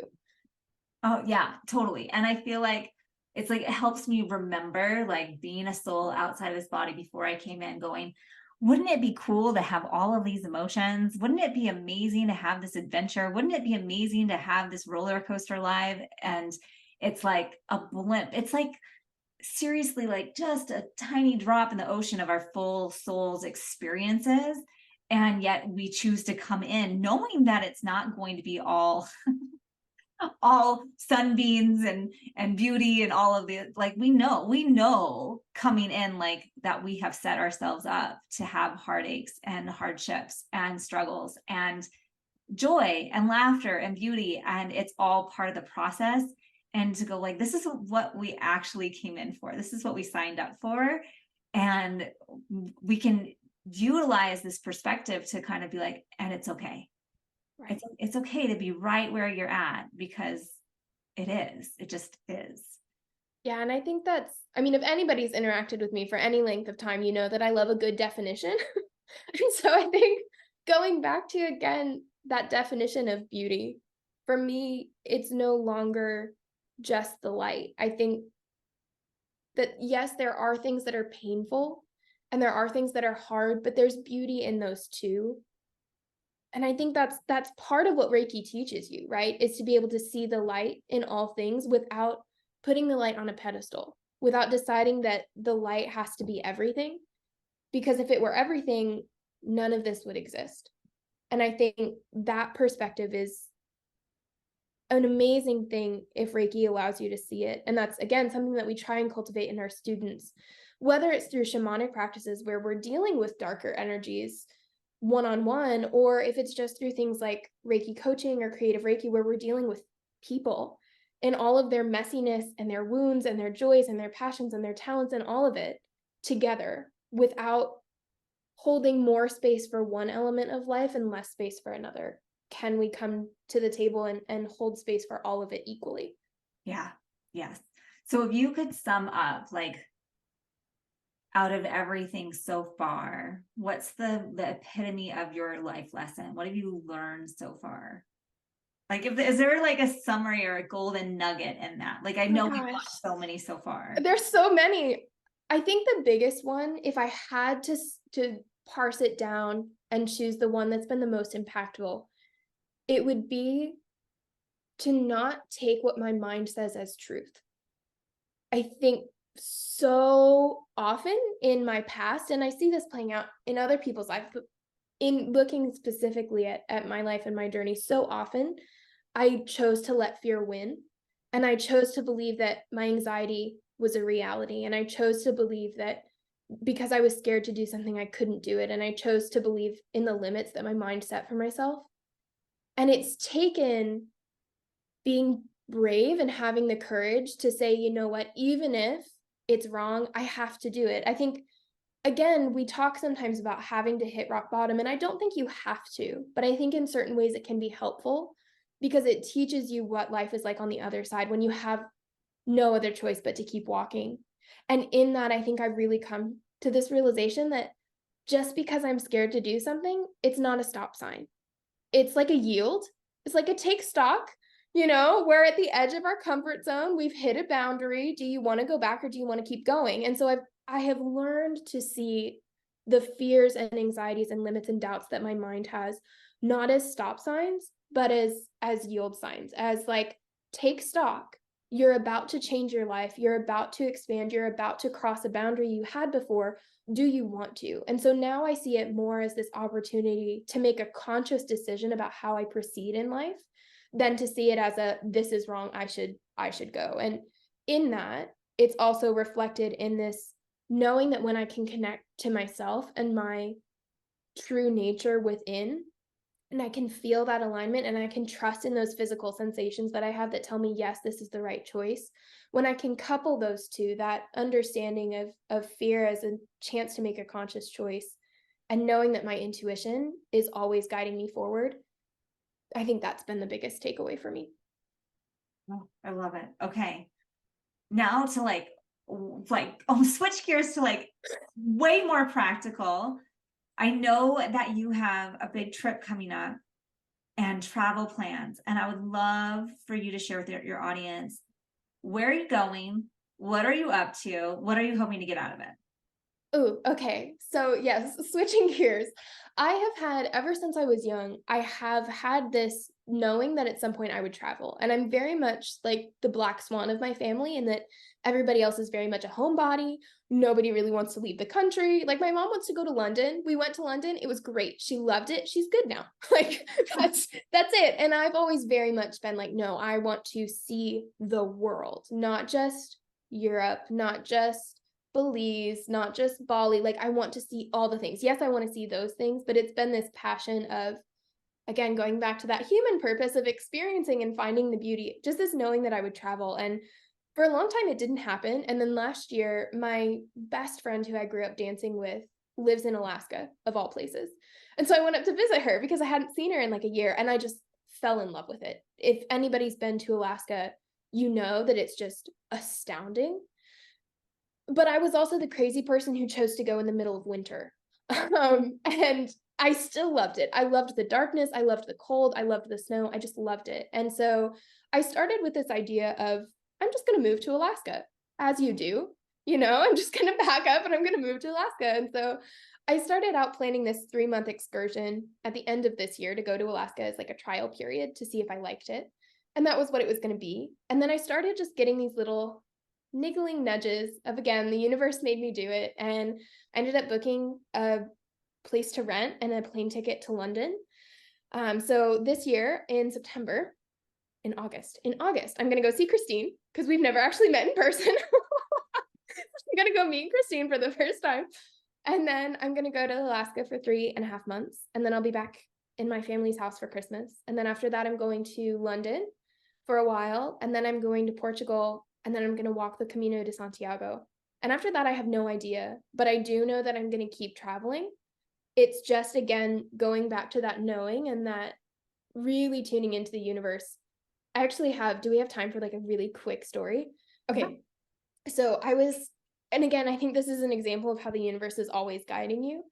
Oh yeah, totally. And I feel like it's like, it helps me remember like being a soul outside of this body before I came in, going, wouldn't it be cool to have all of these emotions? Wouldn't it be amazing to have this adventure? Wouldn't it be amazing to have this roller coaster live? And it's like a blimp. It's like seriously like just a tiny drop in the ocean of our full soul's experiences. And yet we choose to come in knowing that it's not going to be all sunbeams and beauty and all of the, like, we know coming in like that we have set ourselves up to have heartaches and hardships and struggles and joy and laughter and beauty, and it's all part of the process. And to go like, this is what we actually came in for, this is what we signed up for, and we can utilize this perspective to kind of be like, and it's okay. Right. It's okay to be right where you're at, because it just is. Yeah. And I think if anybody's interacted with me for any length of time, you know that I love a good definition. And so I think going back to, again, that definition of beauty, for me, it's no longer just the light. I think that, yes, there are things that are painful and there are things that are hard, but there's beauty in those too. And I think that's part of what Reiki teaches you, right? Is to be able to see the light in all things without putting the light on a pedestal, without deciding that the light has to be everything. Because if it were everything, none of this would exist. And I think that perspective is an amazing thing if Reiki allows you to see it. And that's, again, something that we try and cultivate in our students, whether it's through shamanic practices where we're dealing with darker energies one-on-one, or if it's just through things like Reiki coaching or creative Reiki, where we're dealing with people and all of their messiness and their wounds and their joys and their passions and their talents and all of it together, without holding more space for one element of life and less space for another. Can we come to the table and hold space for all of it equally? Yeah. Yes. So if you could sum up, like, out of everything so far, what's the epitome of your life lesson? What have you learned so far? Like, is there like a summary or a golden nugget in that? Like, I know we've watched so many so far. There's so many. I think the biggest one, if I had to parse it down and choose the one that's been the most impactful, it would be to not take what my mind says as truth. I think so often in my past, and I see this playing out in other people's lives, but in looking specifically at my life and my journey, so often I chose to let fear win. And I chose to believe that my anxiety was a reality. And I chose to believe that because I was scared to do something, I couldn't do it. And I chose to believe in the limits that my mind set for myself. And it's taken being brave and having the courage to say, you know what, even if it's wrong, I have to do it. I think, again, we talk sometimes about having to hit rock bottom, and I don't think you have to, but I think in certain ways it can be helpful because it teaches you what life is like on the other side when you have no other choice but to keep walking. And in that, I think I've really come to this realization that just because I'm scared to do something, it's not a stop sign. It's like a yield. It's like a take stock. We're at the edge of our comfort zone. We've hit a boundary. Do you want to go back or do you want to keep going? And so I have learned to see the fears and anxieties and limits and doubts that my mind has, not as stop signs, but as yield signs, as like, take stock. You're about to change your life. You're about to expand. You're about to cross a boundary you had before. Do you want to? And so now I see it more as this opportunity to make a conscious decision about how I proceed in life than to see it as this is wrong, I should go. And in that, it's also reflected in this knowing that when I can connect to myself and my true nature within, and I can feel that alignment and I can trust in those physical sensations that I have that tell me, yes, this is the right choice. When I can couple those two, that understanding of fear as a chance to make a conscious choice and knowing that my intuition is always guiding me forward, I think that's been the biggest takeaway for me. Oh, I love it. Okay. Now to switch gears to like way more practical. I know that you have a big trip coming up and travel plans, and I would love for you to share with your audience, where are you going? What are you up to? What are you hoping to get out of it? Oh, okay. So yes, switching gears. I have had, ever since I was young, I have had this knowing that at some point I would travel. And I'm very much like the black swan of my family in that everybody else is very much a homebody. Nobody really wants to leave the country. Like my mom wants to go to London. We went to London. It was great. She loved it. She's good now. Like that's it. And I've always very much been like, no, I want to see the world, not just Europe, not just Belize, not just Bali. Like I want to see all the things. Yes, I want to see those things, but it's been this passion of, again, going back to that human purpose of experiencing and finding the beauty, just this knowing that I would travel. And for a long time, it didn't happen. And then last year, my best friend who I grew up dancing with lives in Alaska, of all places. And so I went up to visit her because I hadn't seen her in like a year, and I just fell in love with it. If anybody's been to Alaska, you know that it's just astounding. But I was also the crazy person who chose to go in the middle of winter. And I still loved it. I loved the darkness. I loved the cold. I loved the snow. I just loved it. And so I started with this idea of, I'm just going to move to Alaska, as you do. I'm just going to pack up and I'm going to move to Alaska. And so I started out planning this 3-month excursion at the end of this year to go to Alaska as like a trial period to see if I liked it. And that was what it was going to be. And then I started just getting these little niggling nudges of, again, the universe made me do it. And I ended up booking a place to rent and a plane ticket to London. So this year in August, I'm going to go see Christine because we've never actually met in person. I'm going to go meet Christine for the first time. And then I'm going to go to Alaska for 3.5 months. And then I'll be back in my family's house for Christmas. And then after that, I'm going to London for a while. And then I'm going to Portugal. And then I'm going to walk the Camino de Santiago. And after that, I have no idea. But I do know that I'm going to keep traveling. It's just, again, going back to that knowing and that really tuning into the universe. I actually do we have time for like a really quick story? Okay. So and again, I think this is an example of how the universe is always guiding you.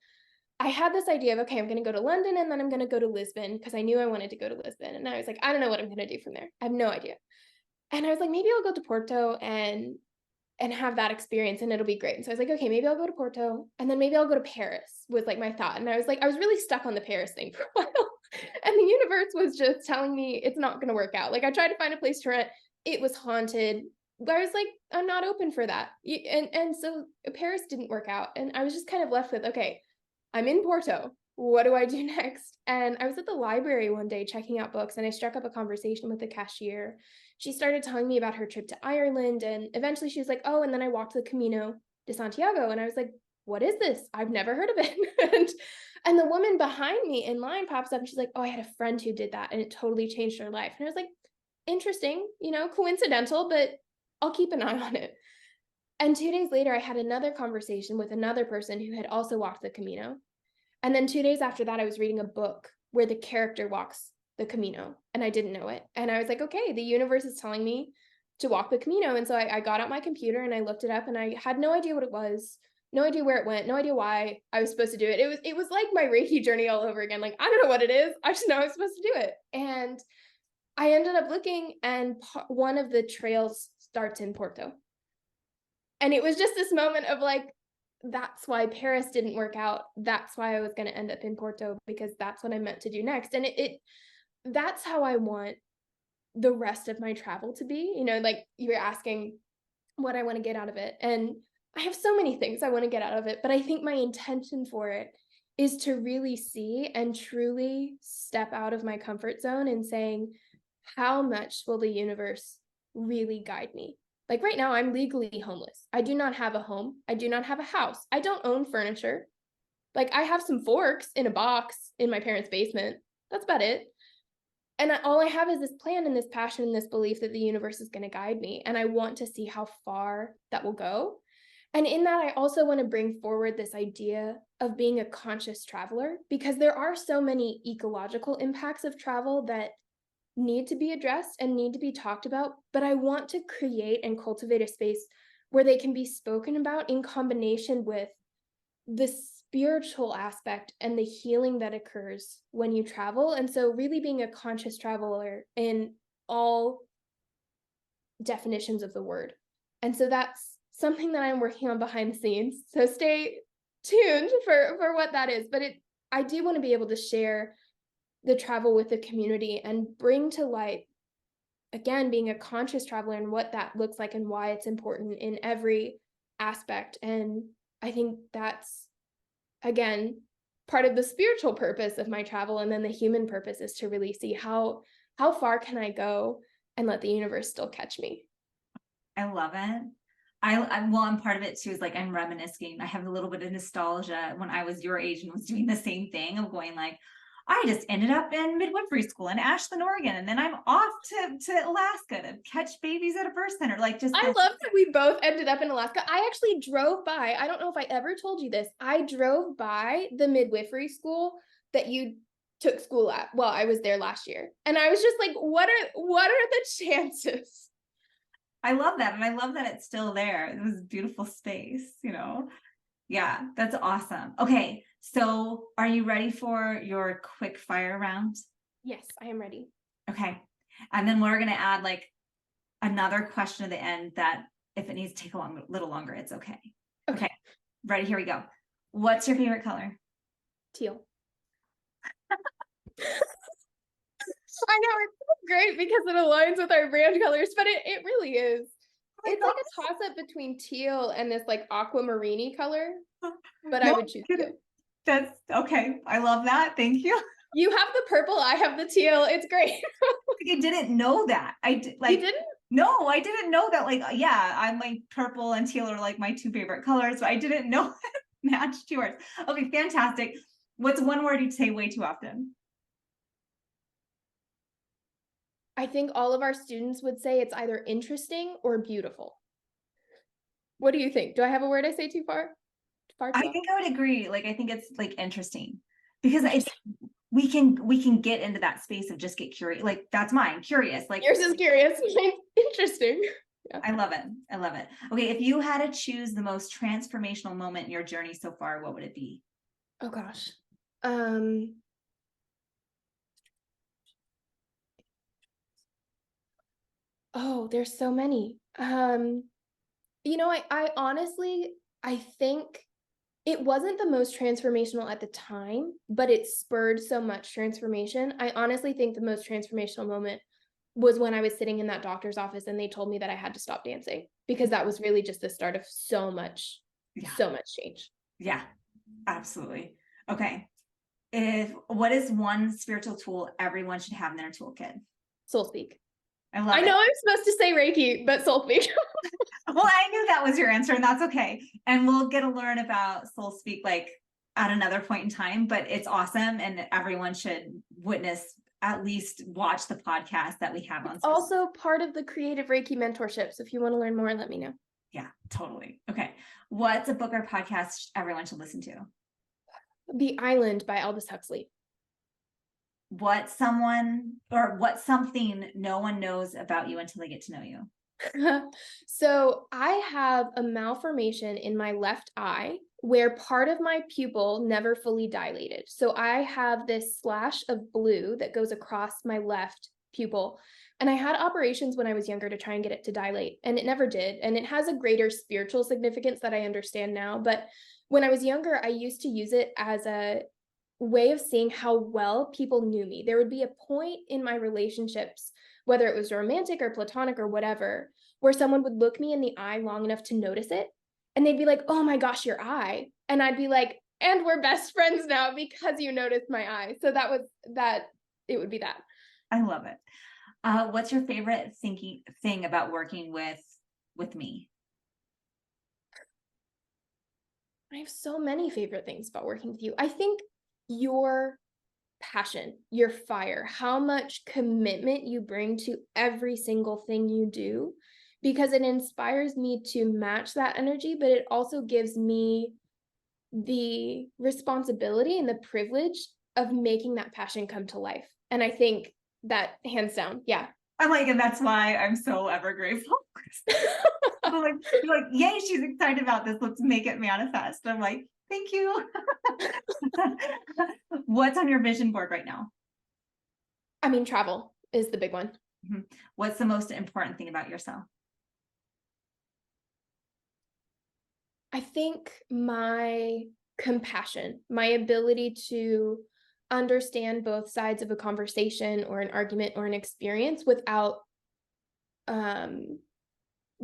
I had this idea of, okay, I'm going to go to London and then I'm going to go to Lisbon because I knew I wanted to go to Lisbon. And I was like, I don't know what I'm going to do from there. I have no idea. And I was like, maybe I'll go to Porto and have that experience and it'll be great. And so I was like, okay, maybe I'll go to Porto and then maybe I'll go to Paris was like my thought. And I was really stuck on the Paris thing for a while. And the universe was just telling me it's not going to work out. Like I tried to find a place to rent. It was haunted. But I was like, I'm not open for that. And so Paris didn't work out. And I was just kind of left with, okay, I'm in Porto. What do I do next? And I was at the library one day checking out books, and I struck up a conversation with the cashier. She started telling me about her trip to Ireland, and eventually she was like, oh, and then I walked the Camino de Santiago. And I was like, what is this? I've never heard of it. And the woman behind me in line pops up and she's like, oh, I had a friend who did that and it totally changed her life. And I was like, interesting, coincidental, but I'll keep an eye on it. And 2 days later, I had another conversation with another person who had also walked the Camino. And then 2 days after that, I was reading a book where the character walks the Camino, and I didn't know it. And I was like, okay, the universe is telling me to walk the Camino. And so I got out my computer and I looked it up, and I had no idea what it was, no idea where it went, no idea why I was supposed to do it. It was like my Reiki journey all over again. Like, I don't know what it is. I just know I was supposed to do it. And I ended up looking, and one of the trails starts in Porto. And it was just this moment of like, that's why Paris didn't work out. That's why I was going to end up in Porto, because that's what I meant to do next. And that's how I want the rest of my travel to be. Like you were asking what I want to get out of it. And I have so many things I want to get out of it, but I think my intention for it is to really see and truly step out of my comfort zone and saying, how much will the universe really guide me? Like right now, I'm legally homeless. I do not have a home. I do not have a house. I don't own furniture. Like I have some forks in a box in my parents' basement. That's about it. And all I have is this plan and this passion and this belief that the universe is going to guide me. And I want to see how far that will go. And in that, I also want to bring forward this idea of being a conscious traveler, because there are so many ecological impacts of travel that need to be addressed and need to be talked about. But I want to create and cultivate a space where they can be spoken about in combination with the spiritual aspect and the healing that occurs when you travel. And so really being a conscious traveler in all definitions of the word. And so that's something that I'm working on behind the scenes. So stay tuned for what that is. But I do want to be able to share the travel with the community and bring to light, again, being a conscious traveler and what that looks like and why it's important in every aspect. And I think that's, again, part of the spiritual purpose of my travel. And then the human purpose is to really see how far can I go and let the universe still catch me. I love it. I'm part of it too, is like I'm reminiscing. I have a little bit of nostalgia when I was your age and was doing the same thing of going like, I just ended up in midwifery school in Ashland, Oregon, and then I'm off to Alaska to catch babies at a birth center. Like just I love that we both ended up in Alaska. I actually drove by. I don't know if I ever told you this. I drove by the midwifery school that you took school at while I was there last year. And I was just like, what are the chances? I love that. And I love that it's still there. It was a beautiful space, Yeah, that's awesome. Okay. So are you ready for your quick fire round? Yes, I am ready. Okay. And then we're going to add like another question at the end that if it needs to take a little longer, it's okay. Okay. Ready? Here we go. What's your favorite color? Teal. I know, it's great because it aligns with our brand colors, but it really is. It's like a toss-up between teal and this like aquamarine color, but I would choose teal. That's okay. I love that. Thank you. You have the purple, I have the teal. It's great. I didn't know that. I did like. You didn't? No, I didn't know that. Like, yeah, I'm like purple and teal are like my two favorite colors, but I didn't know it matched yours. Okay, fantastic. What's one word you say way too often? I think all of our students would say it's either interesting or beautiful. What do you think? Do I have a word I say too far? I think I would agree. Like, I think it's like interesting because it's we can get into that space of just get curious. Like that's mine, curious. Like yours is curious. Interesting. Yeah. I love it. I love it. Okay, if you had to choose the most transformational moment in your journey so far, what would it be? Oh gosh. Oh, there's so many. I honestly, I think It wasn't the most transformational at the time, but it spurred so much transformation. I honestly think the most transformational moment was when I was sitting in that doctor's office and they told me that I had to stop dancing, because that was really just the start of Yeah. so much change. Yeah, absolutely. Okay. What is one spiritual tool everyone should have in their toolkit? Soul speak. I love I it. know I'm supposed to say Reiki, but soul speak. Well, I knew that was your answer, and that's okay. And we'll get to learn about Soul Speak like at another point in time, but it's awesome, and everyone should witness, at least watch the podcast that we have on. Also part of the creative Reiki mentorship. So if you want to learn more, let me know. Yeah, totally. Okay. What's a book or podcast everyone should listen to? The Island by Aldous Huxley. What's something no one knows about you until they get to know you? So I have a malformation in my left eye where part of my pupil never fully dilated. So I have this slash of blue that goes across my left pupil. And I had operations when I was younger to try and get it to dilate, and it never did. And it has a greater spiritual significance that I understand now. But when I was younger, I used to use it as a way of seeing how well people knew me. There would be a point in my relationships, whether it was romantic or platonic or whatever, where someone would look me in the eye long enough to notice it. And they'd be like, "Oh my gosh, your eye." And I'd be like, "And we're best friends now because you noticed my eye." So that was that. It would be that. I love it. What's your favorite thing about working with me? I have so many favorite things about working with you. I think your passion, your fire, how much commitment you bring to every single thing you do, because it inspires me to match that energy, but it also gives me the responsibility and the privilege of making that passion come to life. And I think that hands down, yeah. I'm like, and that's why I'm so ever grateful. You're like, yay, she's excited about this. Let's make it manifest. I'm like, thank you. What's on your vision board right now? I mean, travel is the big one. Mm-hmm. What's the most important thing about yourself? I think my compassion, my ability to understand both sides of a conversation or an argument or an experience without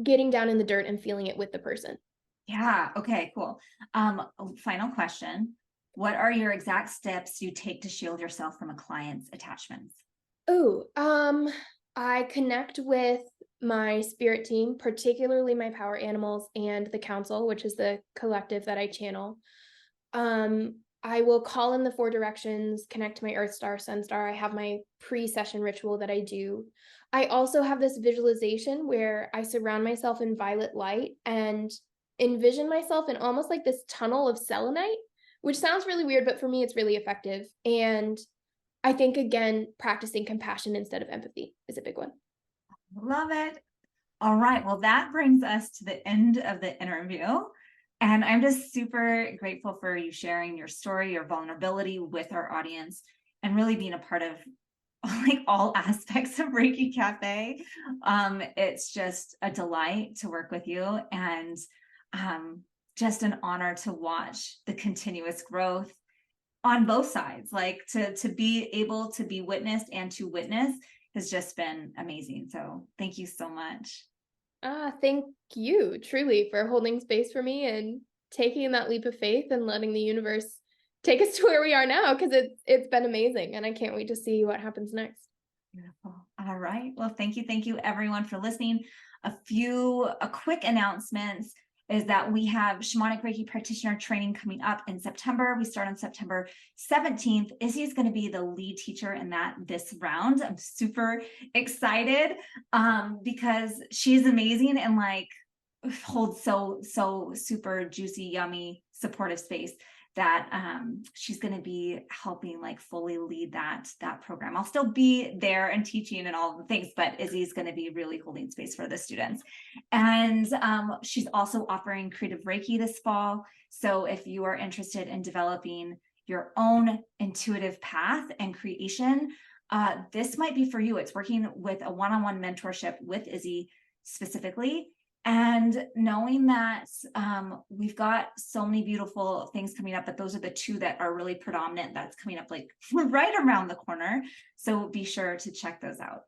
getting down in the dirt and feeling it with the person. Yeah. Okay, cool. Final question. What are your exact steps you take to shield yourself from a client's attachments? Oh, I connect with my spirit team, particularly my power animals and the council, which is the collective that I channel. I will call in the 4 directions, connect to my Earth Star, Sun Star. I have my pre-session ritual that I do. I also have this visualization where I surround myself in violet light and envision myself in almost like this tunnel of selenite, which sounds really weird, but for me, it's really effective. And I think, again, practicing compassion instead of empathy is a big one. Love it. All right. Well, that brings us to the end of the interview. And I'm just super grateful for you sharing your story, your vulnerability with our audience, and really being a part of like all aspects of Reiki Cafe. It's just a delight to work with you, and just an honor to watch the continuous growth on both sides. Like to be able to be witnessed and to witness has just been amazing. So thank you so much. Thank you truly for holding space for me and taking that leap of faith and letting the universe take us to where we are now, because it's been amazing and I can't wait to see what happens next. Beautiful. All right. Well, thank you everyone for listening. A quick announcements is that we have Shamanic Reiki Practitioner training coming up in September. We start on September 17th. Izzy is going to be the lead teacher in this round. I'm super excited because she's amazing and like holds so super juicy, yummy, supportive space that she's going to be helping like fully lead that program. I'll still be there and teaching and all the things, but Izzy's going to be really holding space for the students. And she's also offering creative Reiki this fall. So if you are interested in developing your own intuitive path and creation, this might be for you. It's working with a one-on-one mentorship with Izzy specifically. And knowing that we've got so many beautiful things coming up, but those are the two that are really predominant that's coming up like right around the corner. So be sure to check those out.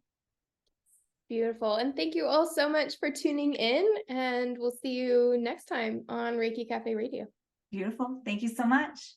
Beautiful. And thank you all so much for tuning in, and we'll see you next time on Reiki Cafe Radio. Beautiful. Thank you so much.